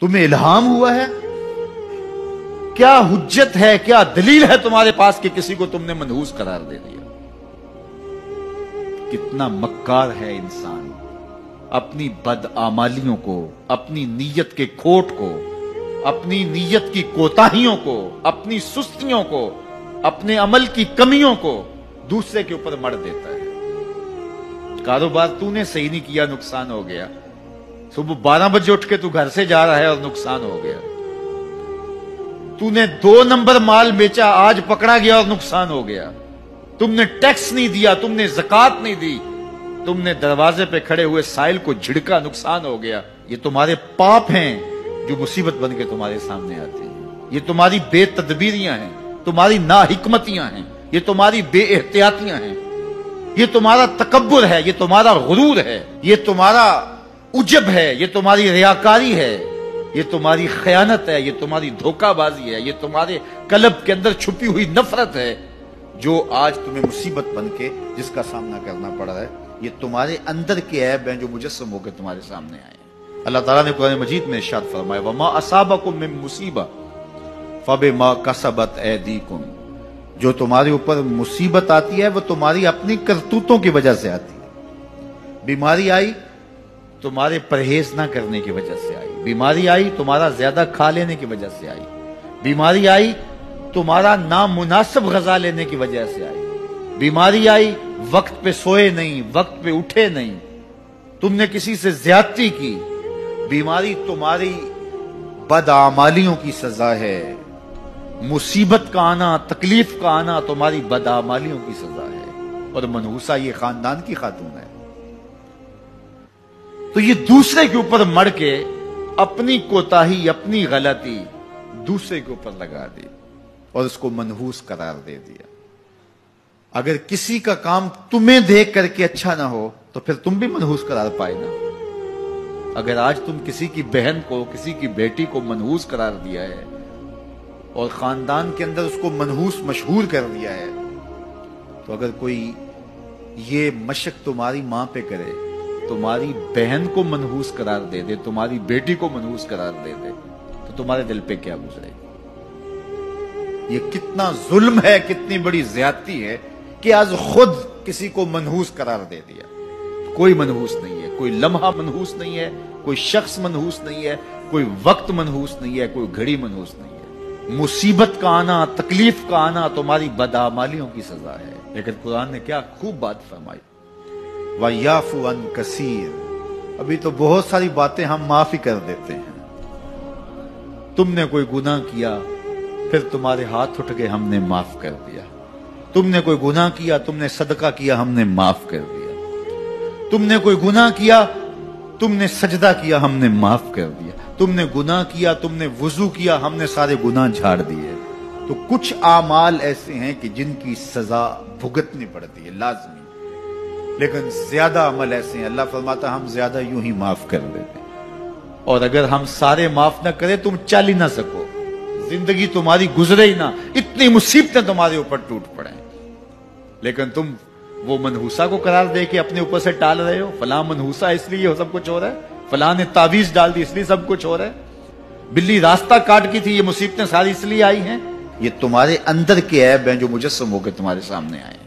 تمہیں الہام ہوا ہے؟ کیا حجت ہے، کیا دلیل ہے تمہارے پاس کہ کسی کو تم نے منحوس قرار دے دیا؟ کتنا مکار ہے انسان، اپنی بدعمالیوں کو، اپنی نیت کے کھوٹ کو، اپنی نیت کی کوتاہیوں کو، اپنی سستیوں کو، اپنے عمل کی کمیوں کو دوسرے کے اوپر مڑ دیتا ہے۔ کاروبار تو نے صحیح نہیں کیا، نقصان ہو گیا۔ صبح 12 بجے اٹھ کے تو گھر سے جا رہا ہے اور نقصان ہو گیا۔ تو نے 2 نمبر مال بیچا، آج پکڑا گیا اور نقصان ہو گیا۔ تم نے ٹیکس نہیں دیا، تم نے زکوٰۃ نہیں دی، تم نے دروازے پہ کھڑے ہوئے سائل کو جھڑکا، نقصان ہو گیا۔ یہ تمہارے پاپ ہیں جو مصیبت بن کے تمہارے سامنے آتی ہیں۔ یہ تمہاری بے تدبیریاں ہیں، تمہاری ناحکمتیاں ہیں، یہ تمہاری بے احتیاطیاں ہیں، یہ تمہارا تکبر ہے، یہ تمہارا غرور ہے، یہ تمہارا عجب ہے، یہ تمہاری ریاکاری ہے، یہ تمہاری خیانت ہے، یہ تمہاری دھوکہ بازی ہے، یہ تمہارے قلب کے اندر چھپی ہوئی نفرت ہے جو آج تمہیں مصیبت بن کے جس کا سامنا کرنا پڑ رہا ہے۔ یہ تمہارے اندر کے عیب ہیں جو مجسم ہو کے تمہارے سامنے آئے ہیں۔ اللہ تعالیٰ نے قرآن مجید میں ارشاد فرمایا وَمَا أَصَابَكُم مِّن مُّصِيبَةٍ فَبِمَا كَسَبَتْ أَيْدِيكُمْ، جو تمہارے اوپر مصیبت آتی ہے وہ تمہاری اپنی کرتوتوں کی وجہ سے آتی ہے۔ بیماری آئی تمہارے پرہیز نہ کرنے کی وجہ سے آئی، بیماری آئی تمہارا زیادہ کھا لینے کی وجہ سے آئی، بیماری آئی تمہارا نامناسب غذا لینے کی وجہ سے آئی، بیماری آئی وقت پہ سوئے نہیں، وقت پہ اٹھے نہیں، تم نے کسی سے زیادتی کی، بیماری تمہاری بدعمالیوں کی سزا ہے، مصیبت کا آنا، تکلیف کا آنا تمہاری بدعمالیوں کی سزا ہے۔ اور منحوسہ یہ خاندان کی خاتون ہے، تو یہ دوسرے کے اوپر مڑ کے اپنی کوتاہی، اپنی غلطی دوسرے کے اوپر لگا دی اور اس کو منحوس قرار دے دیا۔ اگر کسی کا کام تمہیں دیکھ کر کے اچھا نہ ہو تو پھر تم بھی منحوس قرار پائے نا۔ اگر آج تم کسی کی بہن کو، کسی کی بیٹی کو منحوس قرار دیا ہے اور خاندان کے اندر اس کو منحوس مشہور کر دیا ہے، تو اگر کوئی یہ مشق تمہاری ماں پہ کرے، تمہاری بہن کو منحوس قرار دے دے، تمہاری بیٹی کو منحوس قرار دے دے، تو تمہارے دل پہ کیا گزرے گی؟ یہ کتنا ظلم ہے، کتنی بڑی زیادتی ہے کہ آج خود کسی کو منحوس قرار دے دیا۔ کوئی منحوس نہیں ہے، کوئی لمحہ منحوس نہیں ہے، کوئی شخص منحوس نہیں ہے، کوئی وقت منحوس نہیں ہے، کوئی گھڑی منحوس نہیں ہے۔ مصیبت کا آنا، تکلیف کا آنا تمہاری بدعمالیوں کی سزا ہے۔ لیکن قرآن نے کیا خوب بات فرمائی، وَيَعْفُو عَن كَثِيرٍ، ابھی تو بہت ساری باتیں ہم معاف ہی کر دیتے ہیں۔ تم نے کوئی گناہ کیا، پھر تمہارے ہاتھ اٹھ کے ہم نے معاف کر دیا۔ تم نے کوئی گناہ کیا، تم نے صدقہ کیا، ہم نے معاف کر دیا۔ تم نے کوئی گناہ کیا، تم نے سجدہ کیا، ہم نے معاف کر دیا۔ تم نے گناہ کیا، تم نے وضو کیا، ہم نے سارے گناہ جھاڑ دیے۔ تو کچھ اعمال ایسے ہیں کہ جن کی سزا بھگتنی پڑتی ہے لازمی، لیکن زیادہ عمل ایسے ہیں اللہ فرماتا ہم زیادہ یوں ہی معاف کر دیتے ہیں۔ اور اگر ہم سارے معاف نہ کریں تم چل ہی نہ سکو، زندگی تمہاری گزرے ہی نہ، اتنی مصیبتیں تمہارے اوپر ٹوٹ پڑیں، لیکن تم وہ منحوسہ کو قرار دے کے اپنے اوپر سے ٹال رہے ہو۔ فلاں منحوسہ اس لیے یہ سب کچھ ہو رہا ہے، فلاں نے تعویذ ڈال دی اس لیے سب کچھ ہو رہا ہے، بلی راستہ کاٹ کی تھی، یہ مصیبتیں ساری اس لیے آئی ہیں۔ یہ تمہارے اندر کے عیب ہیں جو مجسم ہو کے تمہارے سامنے آئے۔